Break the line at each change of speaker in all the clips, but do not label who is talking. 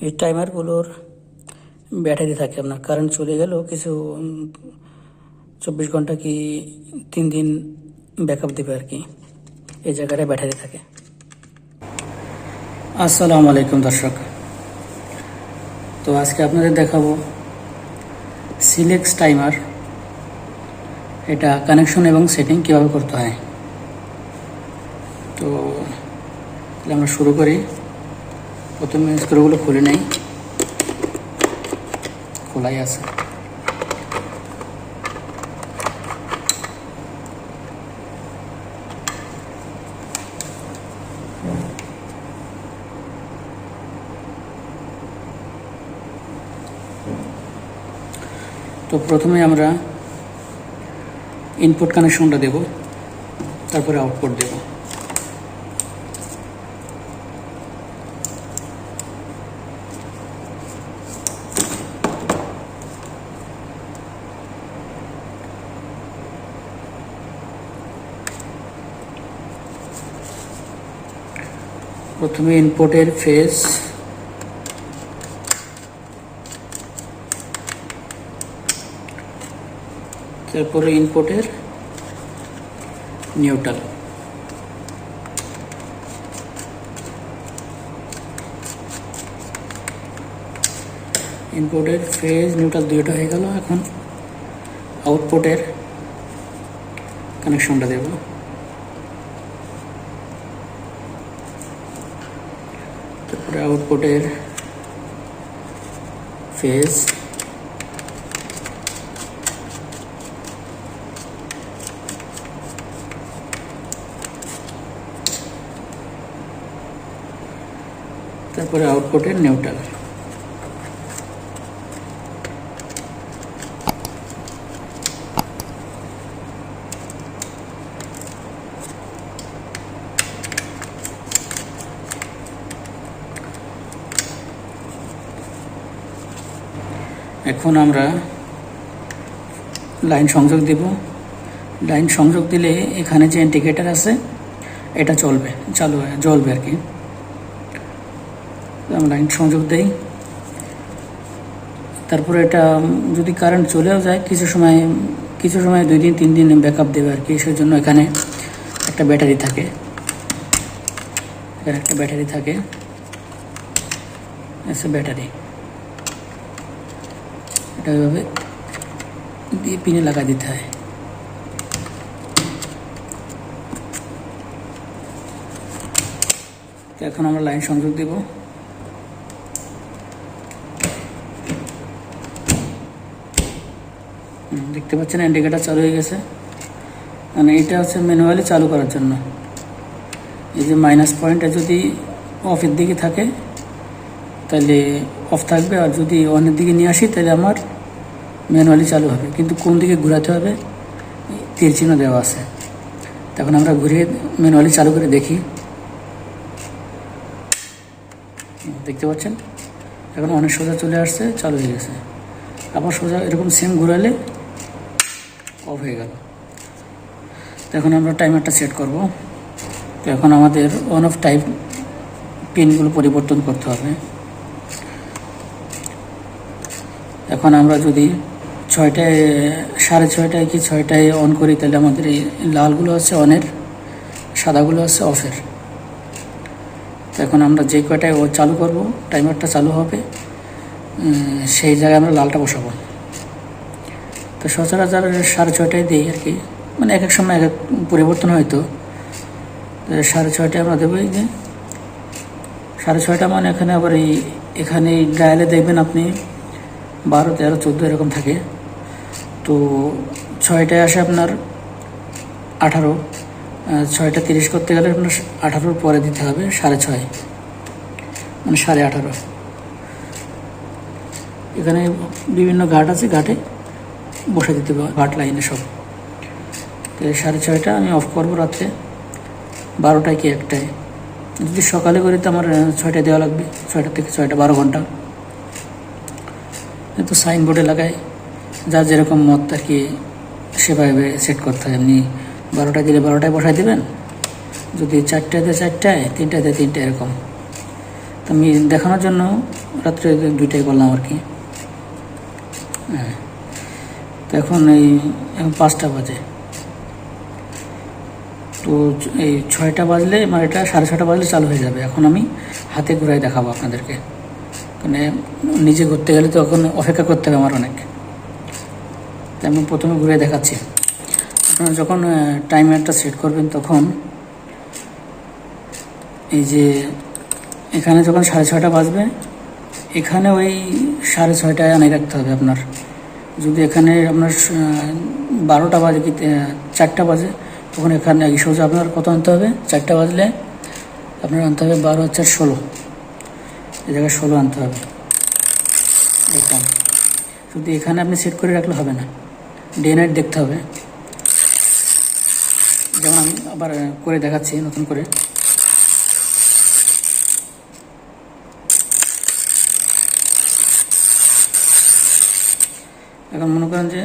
এই টাইমারগুলোর ব্যাটারি থাকে, আপনার কারেন্ট চলে গেলেও কিছু 24 ঘন্টা কি 3 দিন ব্যাকআপ দেবে আর কি। এই জায়গাটায় ব্যাটারি থাকে। আসসালামু আলাইকুম দর্শক, তো আজকে আপনাদের দেখাবো সিলেক্স টাইমার। এটা কানেকশন এবং সেটিং কীভাবে করতে হয়। তো আমরা শুরু করি। প্রথমে স্ক্রুগুলো খুলে নেই, খোলাই আছে। তো প্রথমে আমরা ইনপুট কানেকশনটা দেব, তারপরে আউটপুট দেব। প্রথমে ইনপুটের ফেজ, তারপরে ইনপুটের নিউট্রাল, ইনপুটের ফেজ নিউট্রাল দুইটা হয়ে গেল। এখন আউটপুটের কানেকশনটা দেব। তারপরে আউটপুটের ফেজ, তারপরে আউটপুটের নিউট্রাল। এখন আমরা লাইন সংযোগ দেব। লাইন সংযোগ দিলে এখানে যে ইন্ডিকেটর আছে এটা জ্বলবে আর কি। লাইন সংযোগ দেই। তারপরে এটা যদি কারেন্ট চলেও যায় কিছু সময় 2 দিন 3 দিন ব্যাকআপ দেবে আর কি। সেই জন্য এখানে একটা ব্যাটারি থাকে, ব্যাটারি এটা এভাবে দিয়ে পিনে লাগা দিতে হয়। তো এখন আমরা লাইন সংযোগ দেব। দেখতে পাচ্ছেন ইন্ডিকেটর চালু হয়ে গেছে। মানে এটা হচ্ছে ম্যানুয়ালি চালু করার জন্য। এই যে মাইনাস পয়েন্টটা যদি অফের দিকে থাকে তাহলে অফ থাকবে, আর যদি অনের দিকে নিয়ে আসি তাহলে আমার ম্যানুয়ালি চালু হবে। কিন্তু কোন দিকে ঘোরাতে হবে তীর চিহ্ন দেওয়া আছে। তখন আমরা ঘুরিয়ে ম্যানুয়ালি চালু করে দেখি। দেখতে পাচ্ছেন এখন অনেক সোজা চলে আসছে, চালু হয়ে গেছে। আবার সোজা এরকম সেম ঘোরালে অফ হয়ে গেল। তো এখন আমরা টাইমারটা সেট করব। তো এখন আমাদের অন অফ টাইম পিনগুলো পরিবর্তন করতে হবে। এখন আমরা যদি 6:30 কি 6টায় অন করি তাহলে আমাদের এই লালগুলো হচ্ছে অনের, সাদাগুলো হচ্ছে অফের। তো এখন আমরা যে কয়টায় চালু করব, টাইমারটা চালু হবে, সেই জায়গায় আমরা লালটা বসাবো। তো সচরাচর 6:30টায় দিই আর কি। মানে এক এক সময় এক এক পরিবর্তন হয়তো। 6:30টায় আমরা দেবো। এই যে 6:30 মানে এখানে আবার এখানে ডায়ালে দেখবেন আপনি 12, 13, 14 এরকম থাকে। তো 6টায় আসে আপনার 18, 6:30 করতে গেলে আপনার 18-র পরে দিতে হবে 6:30, মানে 18:30। এখানে বিভিন্ন ঘাট আছে, ঘাটে বসে দিতে হবে, ঘাট লাইনে সব। তো 6:30 আমি অফ করবো রাত্রে 12টায় কি 1টায়। যদি সকালে করি তো আমার 6টায় দেওয়া লাগবে, 6টা থেকে 6টা 12 ঘন্টা। তো সাইনবোর্ডে লাগায় যার যেরকম মত আর কি সেভাবে সেট করতে হয়। এমনি 12টায় দিলে 12টায় বসাই দেবেন, যদি 4টায় দেয় 4টায়, 3টায় দেয় 3টায়, এরকম তো আমি দেখানোর জন্য রাত্রে 2টায় করলাম আর কি। হ্যাঁ, তো এখন এই 5টা বাজে, তো এই 6টা বাজলে মানে এটা 6:30 বাজলে চালু হয়ে যাবে। এখন আমি হাতে ঘুরাই দেখাবো আপনাদেরকে, মানে নিজে ঘুরতে গেলে তো এখন অপেক্ষা করতে হবে আমার অনেক। তো আমি প্রথমে ঘুরে দেখাচ্ছি। আপনারা যখন টাইমারটা সেট করবেন তখন এই যে এখানে যখন 6:30 বাজবে, এখানে ওই 6:30টায় আনে রাখতে হবে আপনার। যদি এখানে আপনার 12টা বাজে কি 4টা বাজে, তখন এখানে সোজা আপনার কত আনতে হবে? 4টা বাজলে আপনার আনতে হবে 12 × 4 = 16, এই জায়গায় 16 আনতে হবে। এরকম শুধু এখানে আপনি সেট করে রাখলে হবে না, ডে নাইট দেখতে হবে। যেমন আমি আবার করে দেখাচ্ছি নতুন করে। এখন মনে করেন যে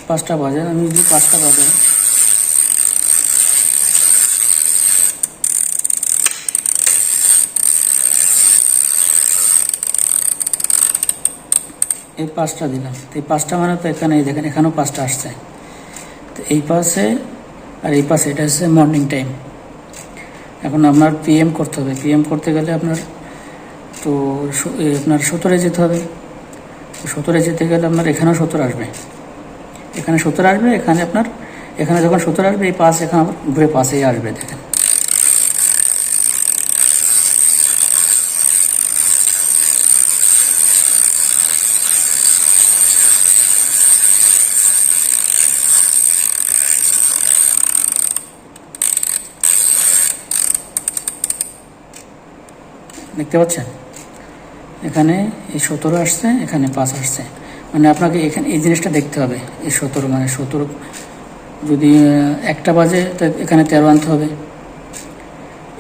5টা বাজে, আমি যদি 5টা বাজে এই 5টা দিলাম, তো এই 5টা মানে তো এখানে এই দেখেন এখানেও 5টা আসছে। তো এই পাশে আর এই পাশে এটা হচ্ছে মর্নিং টাইম। এখন আপনার PM করতে হবে। PM করতে গেলে আপনার তো আপনার 17-এ যেতে হবে। 17-এ যেতে গেলে আপনার এখানেও 17 আসবে, এখানে 17 আসবে, এখানে আপনার এখানে যখন 17 আসবে এই পাশ এখানে আবার ঘুরে পাশেই আসবে। দেখেন দেখতে পাচ্ছেন, এখানে এই 17 আসছে, এখানে 5 আসছে। মানে আপনাকে এখানে এই জিনিসটা দেখতে হবে, এই 17 মানে 17 যদি 1টা বাজে তো এখানে 13 আনতে হবে।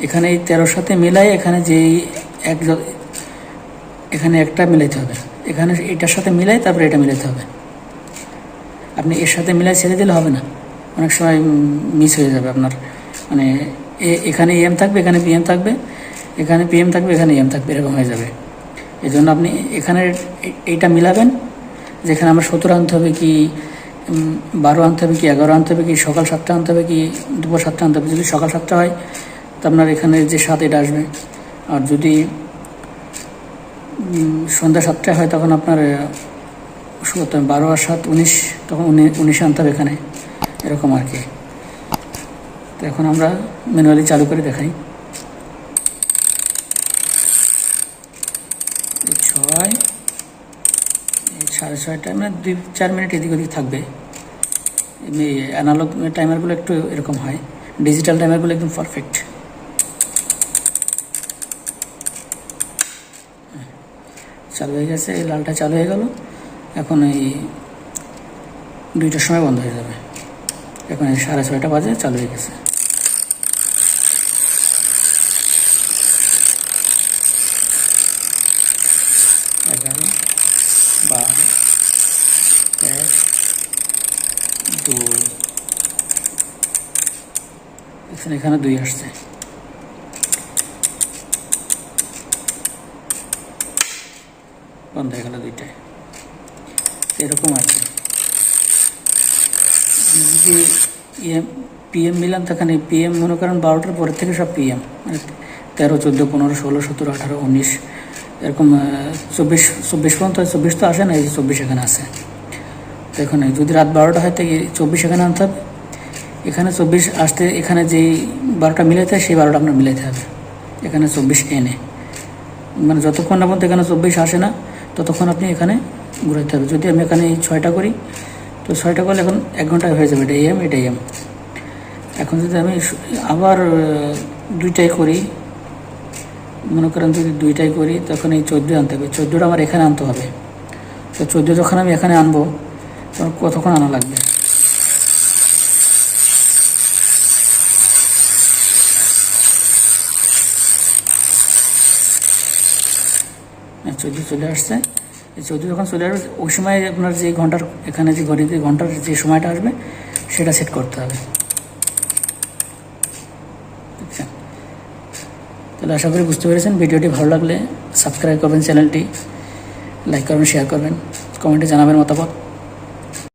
এখানে এই 13-র সাথে মিলাই এখানে যেই এখানে একটা মিলাইতে হবে, এখানে এটার সাথে মিলাই তারপরে এটা মিলাইতে হবে। আপনি এর সাথে মিলাই ছেড়ে দিলে হবে না, অনেক সময় মিস হয়ে যাবে আপনার। মানে এখানে AM থাকবে, এখানে PM থাকবে, এখানে PM থাকবে, এখানে AM থাকবে, এরকম হয়ে যাবে। এই জন্য আপনি এখানে এইটা মিলাবেন, যেখানে আমার 17 আনতে হবে কি 12 আনতে হবে কি 11 আনতে হবে কি সকাল 7টা আনতে হবে কি দুপুর 7টা আনতে হবে। যদি সকাল 7টা হয় তো আপনার এখানে যে 7 এটা আসবে, আর যদি সন্ধ্যা 7টায় হয় তখন আপনার 12 আর 7 19, তখন 19 আনতে হবে এখানে, এরকম আর কি। তো এখন আমরা ম্যানুয়ালি চালু করে দেখাই। 6, 6:30 মানে 2-4 মিনিট এদিক ওদিক থাকবে। এমনি অ্যানালগ টাইমারগুলো একটু এরকম হয়, ডিজিটাল টাইমারগুলো একদম পারফেক্ট। চালু হয়ে গেছে, এই লালটা চালু হয়ে গেল। এখন এই 2টার সময় বন্ধ হয়ে যাবে। এখন এই 6:30 বাজে চালু হয়ে গেছে। এগারো, 12, 1, 2, এখানে 2 আসছে। বন্ধ হয়ে গেল 2টায়। এরকম আছে। যদি PM মিলাম তখন এই PM মনে করেন 12টার পরের থেকে সব PM, মানে 13, 14, 15, 16, 17, 18, 19 এরকম 24 পর্যন্ত। 24 তো আসে না, এই 24 এখানে আসে। তো এখানে যদি রাত 12টা হয় তো 24 এখানে আনতে হবে। এখানে 24 আসতে এখানে যেই 12টা মিলাইতে হয় সেই 12টা আপনার মিলাইতে হবে এখানে 24 এনে। মানে যতক্ষণ না পর্যন্ত এখানে 24 আসে না ততক্ষণ আপনি এখানে ঘুরাইতে হবে। যদি আমি এখানে 6টা করি তো 6টা করলে এখন 1 ঘন্টায় হয়ে যাবে, এটা AM এটা AM। এখন যদি আমি আবার 2টায় করি, মনে করেন যদি 2টায় করি তখন এই 14 আনতে হবে। 14টা আমার এখানে আনতে হবে। তো 14 যখন আমি এখানে আনবো তখন কতক্ষণ আনা লাগবে? চলে আসছে। এই 14 যখন চলে আসবে ওই সময় আপনার যে ঘন্টার এখানে যে ঘড়িতে ঘন্টার যে সময়টা আসবে সেটা সেট করতে হবে। বুঝছেন? তো তাহলে আশা করি বুঝতে পেরেছেন। ভিডিওটি ভালো লাগলে সাবস্ক্রাইব করবেন, চ্যানেলটি লাইক করবেন, শেয়ার করবেন, কমেন্টে জানাবেন মতামত।